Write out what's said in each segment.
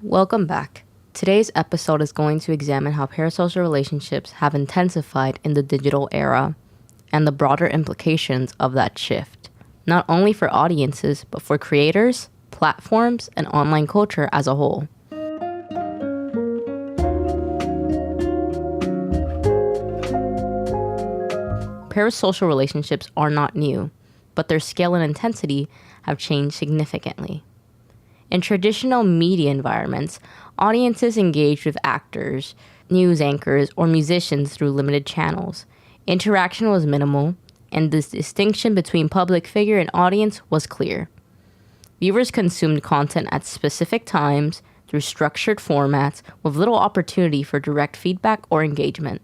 Welcome back. Today's episode is going to examine how parasocial relationships have intensified in the digital era and the broader implications of that shift, not only for audiences, but for creators, platforms, and online culture as a whole. Parasocial relationships are not new, but their scale and intensity have changed significantly. In traditional media environments, audiences engaged with actors, news anchors, or musicians through limited channels. Interaction was minimal, and the distinction between public figure and audience was clear. Viewers consumed content at specific times through structured formats with little opportunity for direct feedback or engagement.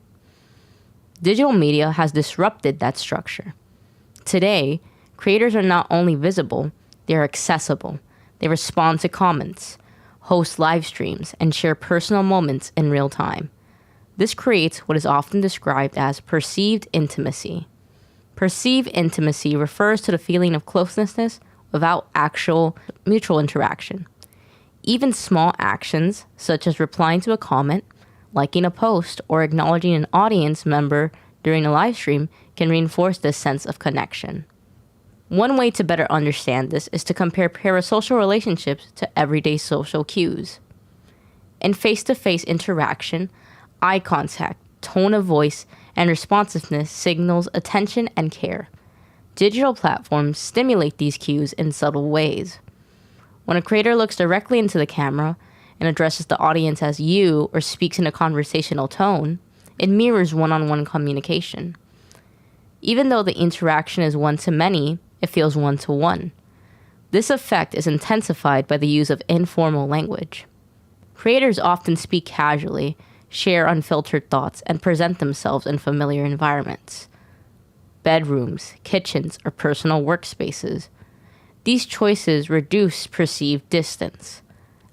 Digital media has disrupted that structure. Today, creators are not only visible, they are accessible. They respond to comments, host live streams, and share personal moments in real time. This creates what is often described as perceived intimacy. Perceived intimacy refers to the feeling of closeness without actual mutual interaction. Even small actions, such as replying to a comment, liking a post, or acknowledging an audience member during a live stream, can reinforce this sense of connection. One way to better understand this is to compare parasocial relationships to everyday social cues. In face-to-face interaction, eye contact, tone of voice, and responsiveness signals attention and care. Digital platforms stimulate these cues in subtle ways. When a creator looks directly into the camera and addresses the audience as you or speaks in a conversational tone, it mirrors one-on-one communication. Even though the interaction is one-to-many, it feels one-to-one. This effect is intensified by the use of informal language. Creators often speak casually, share unfiltered thoughts, and present themselves in familiar environments. Bedrooms, kitchens, or personal workspaces. These choices reduce perceived distance.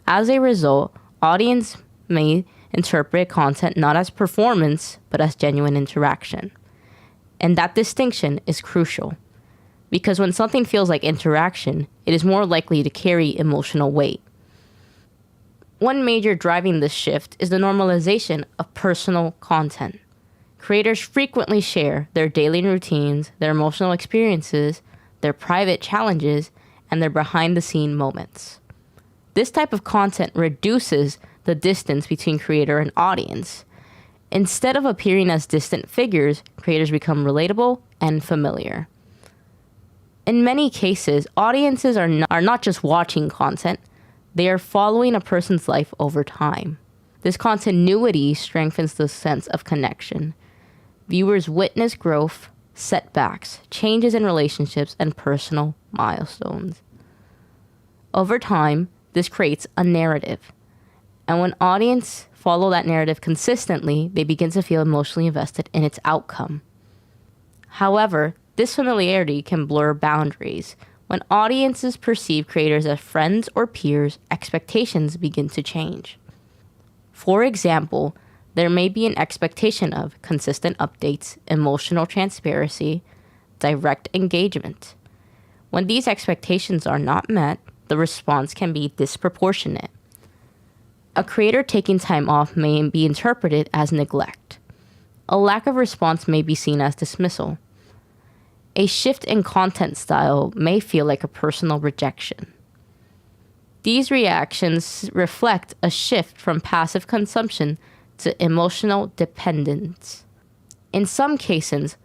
As a result, audience may interpret content not as performance, but as genuine interaction. And that distinction is crucial, because when something feels like interaction, it is more likely to carry emotional weight. One major driving this shift is the normalization of personal content. Creators frequently share their daily routines, their emotional experiences, their private challenges, and their behind-the-scene moments. This type of content reduces the distance between creator and audience. Instead of appearing as distant figures, creators become relatable and familiar. In many cases, audiences are not just watching content, they are following a person's life over time. This continuity strengthens the sense of connection. Viewers witness growth, setbacks, changes in relationships, and personal milestones. Over time, this creates a narrative. And when audiences follow that narrative consistently, they begin to feel emotionally invested in its outcome. However, this familiarity can blur boundaries. When audiences perceive creators as friends or peers, expectations begin to change. For example, there may be an expectation of consistent updates, emotional transparency, direct engagement. When these expectations are not met, the response can be disproportionate. A creator taking time off may be interpreted as neglect. A lack of response may be seen as dismissal. A shift in content style may feel like a personal rejection. These reactions reflect a shift from passive consumption to emotional dependence. In some cases,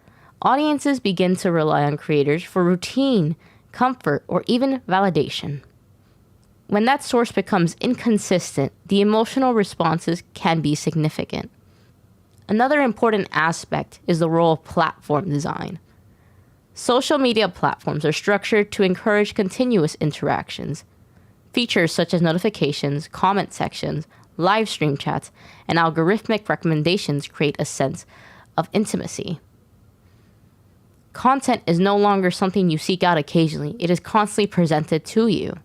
audiences begin to rely on creators for routine, comfort, or even validation. When that source becomes inconsistent, the emotional responses can be significant. Another important aspect is the role of platform design. Social media platforms are structured to encourage continuous interactions. Features such as notifications, comment sections, live stream chats, and algorithmic recommendations create a sense of intimacy. Content is no longer something you seek out occasionally. It is constantly presented to you.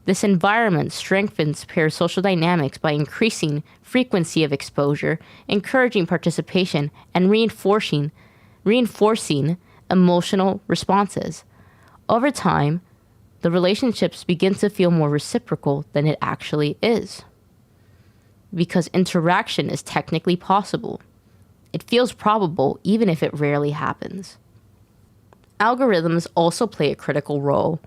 This environment strengthens parasocial dynamics by increasing frequency of exposure, encouraging participation, and reinforcing emotional responses. Over time, the relationships begin to feel more reciprocal than it actually is. Because interaction is technically possible. It feels probable even if it rarely happens. Algorithms also play a critical role.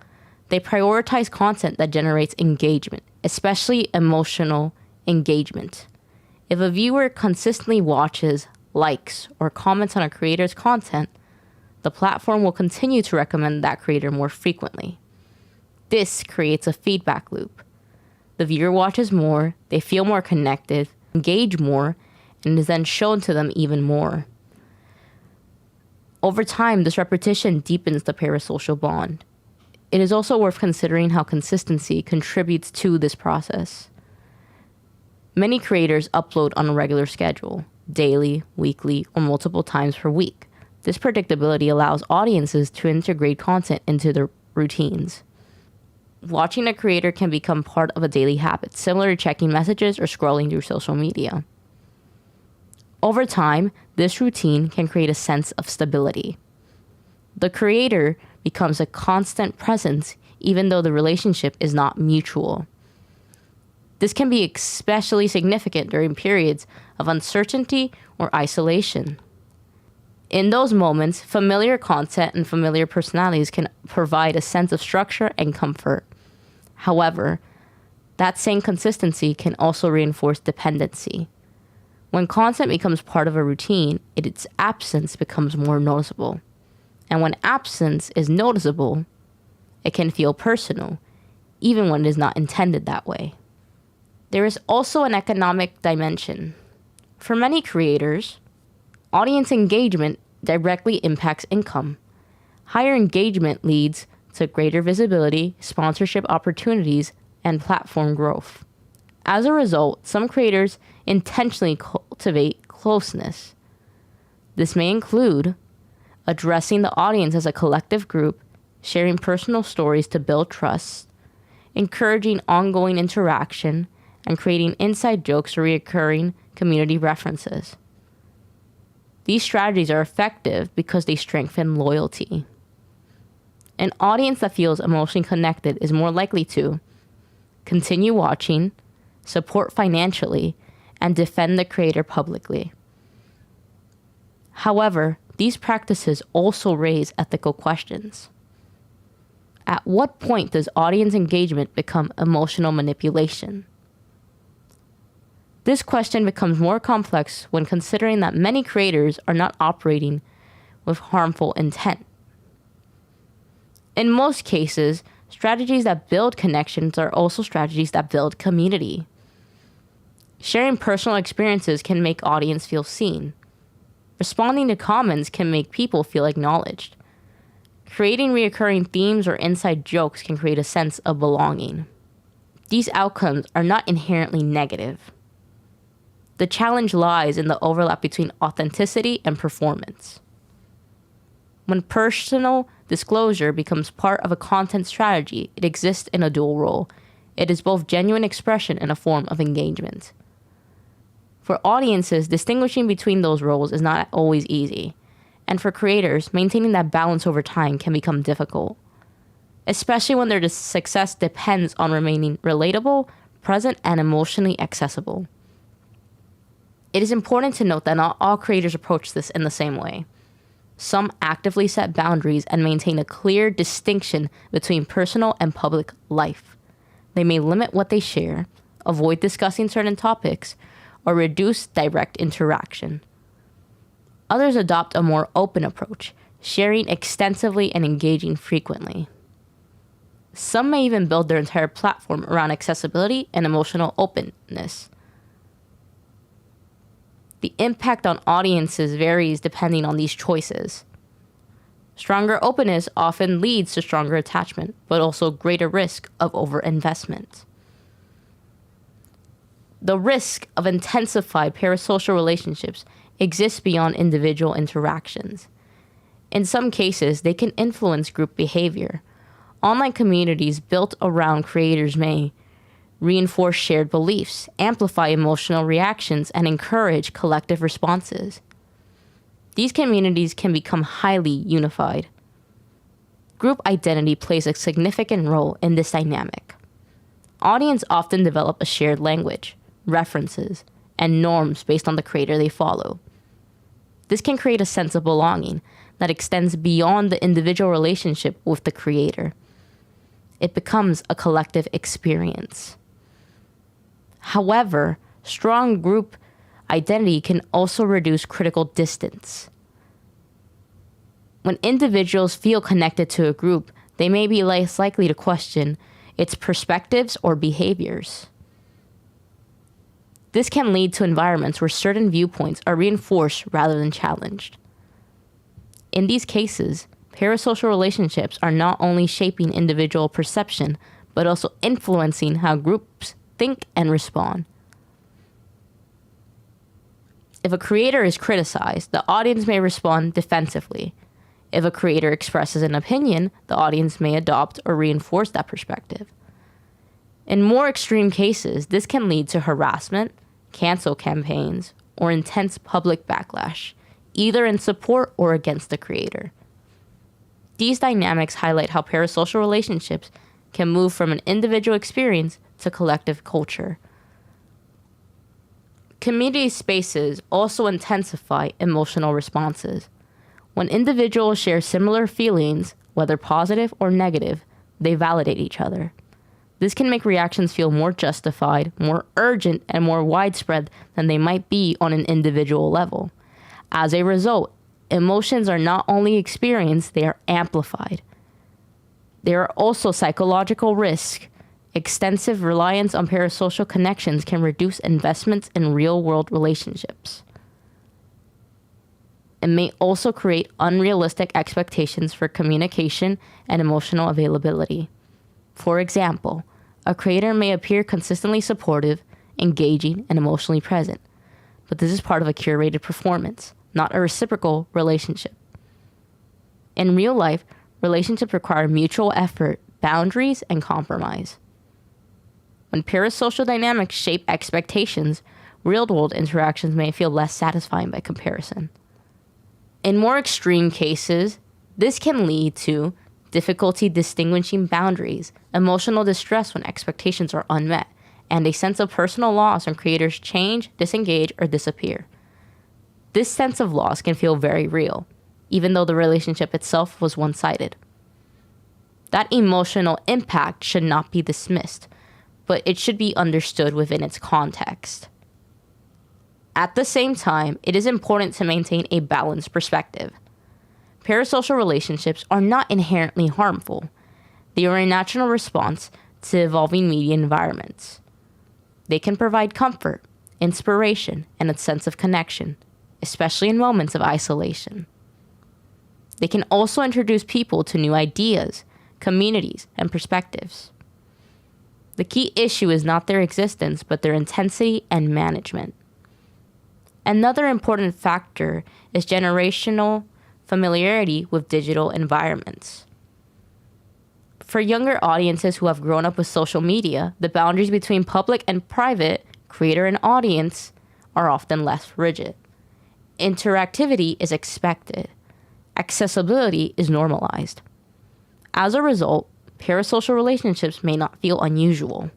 They prioritize content that generates engagement, especially emotional engagement. If a viewer consistently watches, likes, or comments on a creator's content, the platform will continue to recommend that creator more frequently. This creates a feedback loop. The viewer watches more, they feel more connected, engage more, and is then shown to them even more. Over time, this repetition deepens the parasocial bond. It is also worth considering how consistency contributes to this process. Many creators upload on a regular schedule, daily, weekly, or multiple times per week. This predictability allows audiences to integrate content into their routines. Watching a creator can become part of a daily habit, similar to checking messages or scrolling through social media. Over time, this routine can create a sense of stability. The creator becomes a constant presence even though the relationship is not mutual. This can be especially significant during periods of uncertainty or isolation. In those moments, familiar content and familiar personalities can provide a sense of structure and comfort. However, that same consistency can also reinforce dependency. When content becomes part of a routine, its absence becomes more noticeable. And when absence is noticeable, it can feel personal, even when it is not intended that way. There is also an economic dimension. For many creators, audience engagement directly impacts income. Higher engagement leads to greater visibility, sponsorship opportunities, and platform growth. As a result, some creators intentionally cultivate closeness. This may include addressing the audience as a collective group, sharing personal stories to build trust, encouraging ongoing interaction, and creating inside jokes or recurring community references. These strategies are effective because they strengthen loyalty. An audience that feels emotionally connected is more likely to continue watching, support financially, and defend the creator publicly. However, these practices also raise ethical questions. At what point does audience engagement become emotional manipulation? This question becomes more complex when considering that many creators are not operating with harmful intent. In most cases, strategies that build connections are also strategies that build community. Sharing personal experiences can make audience feel seen. Responding to comments can make people feel acknowledged. Creating recurring themes or inside jokes can create a sense of belonging. These outcomes are not inherently negative. The challenge lies in the overlap between authenticity and performance. When personal disclosure becomes part of a content strategy, it exists in a dual role. It is both genuine expression and a form of engagement. For audiences, distinguishing between those roles is not always easy. And for creators, maintaining that balance over time can become difficult, especially when their success depends on remaining relatable, present, and emotionally accessible. It is important to note that not all creators approach this in the same way. Some actively set boundaries and maintain a clear distinction between personal and public life. They may limit what they share, avoid discussing certain topics, or reduce direct interaction. Others adopt a more open approach, sharing extensively and engaging frequently. Some may even build their entire platform around accessibility and emotional openness. The impact on audiences varies depending on these choices. Stronger openness often leads to stronger attachment, but also greater risk of overinvestment. The risk of intensified parasocial relationships exists beyond individual interactions. In some cases, they can influence group behavior. Online communities built around creators may reinforce shared beliefs, amplify emotional reactions, and encourage collective responses. These communities can become highly unified. Group identity plays a significant role in this dynamic. Audience often develop a shared language, references, and norms based on the creator they follow. This can create a sense of belonging that extends beyond the individual relationship with the creator. It becomes a collective experience. However, strong group identity can also reduce critical distance. When individuals feel connected to a group, they may be less likely to question its perspectives or behaviors. This can lead to environments where certain viewpoints are reinforced rather than challenged. In these cases, parasocial relationships are not only shaping individual perception, but also influencing how groups think and respond. If a creator is criticized, the audience may respond defensively. If a creator expresses an opinion, the audience may adopt or reinforce that perspective. In more extreme cases, this can lead to harassment, cancel campaigns, or intense public backlash, either in support or against the creator. These dynamics highlight how parasocial relationships can move from an individual experience to collective culture. Community spaces also intensify emotional responses. When individuals share similar feelings, whether positive or negative, they validate each other. This can make reactions feel more justified, more urgent, and more widespread than they might be on an individual level. As a result, emotions are not only experienced, they are amplified. There are also psychological risks. Extensive reliance on parasocial connections can reduce investments in real-world relationships. It may also create unrealistic expectations for communication and emotional availability. For example, a creator may appear consistently supportive, engaging, and emotionally present, but this is part of a curated performance, not a reciprocal relationship. In real life, relationships require mutual effort, boundaries, and compromise. When parasocial dynamics shape expectations, real-world interactions may feel less satisfying by comparison. In more extreme cases, this can lead to difficulty distinguishing boundaries, emotional distress when expectations are unmet, and a sense of personal loss when creators change, disengage, or disappear. This sense of loss can feel very real, even though the relationship itself was one-sided. That emotional impact should not be dismissed, but it should be understood within its context. At the same time, it is important to maintain a balanced perspective. Parasocial relationships are not inherently harmful. They are a natural response to evolving media environments. They can provide comfort, inspiration, and a sense of connection, especially in moments of isolation. They can also introduce people to new ideas, communities, and perspectives. The key issue is not their existence, but their intensity and management. Another important factor is generational familiarity with digital environments. For younger audiences who have grown up with social media, the boundaries between public and private, creator and audience, are often less rigid. Interactivity is expected. Accessibility is normalized. As a result, parasocial relationships may not feel unusual.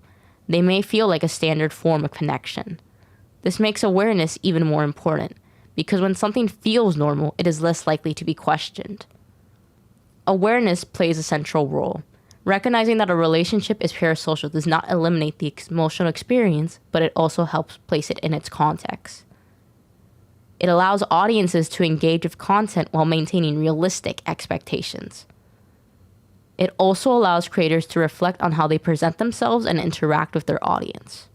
They may feel like a standard form of connection. This makes awareness even more important, because when something feels normal, it is less likely to be questioned. Awareness plays a central role. Recognizing that a relationship is parasocial does not eliminate the emotional experience, but it also helps place it in its context. It allows audiences to engage with content while maintaining realistic expectations. It also allows creators to reflect on how they present themselves and interact with their audience.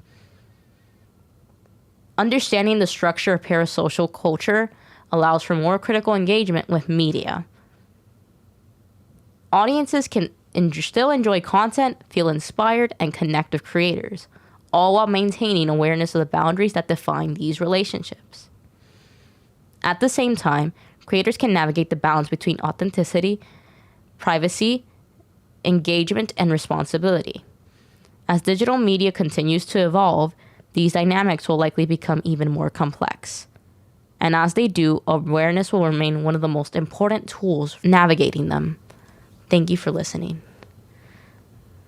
Understanding the structure of parasocial culture allows for more critical engagement with media. Audiences can still enjoy content, feel inspired, and connect with creators, all while maintaining awareness of the boundaries that define these relationships. At the same time, creators can navigate the balance between authenticity, privacy, engagement, and responsibility. As digital media continues to evolve, these dynamics will likely become even more complex. And as they do, awareness will remain one of the most important tools navigating them. Thank you for listening.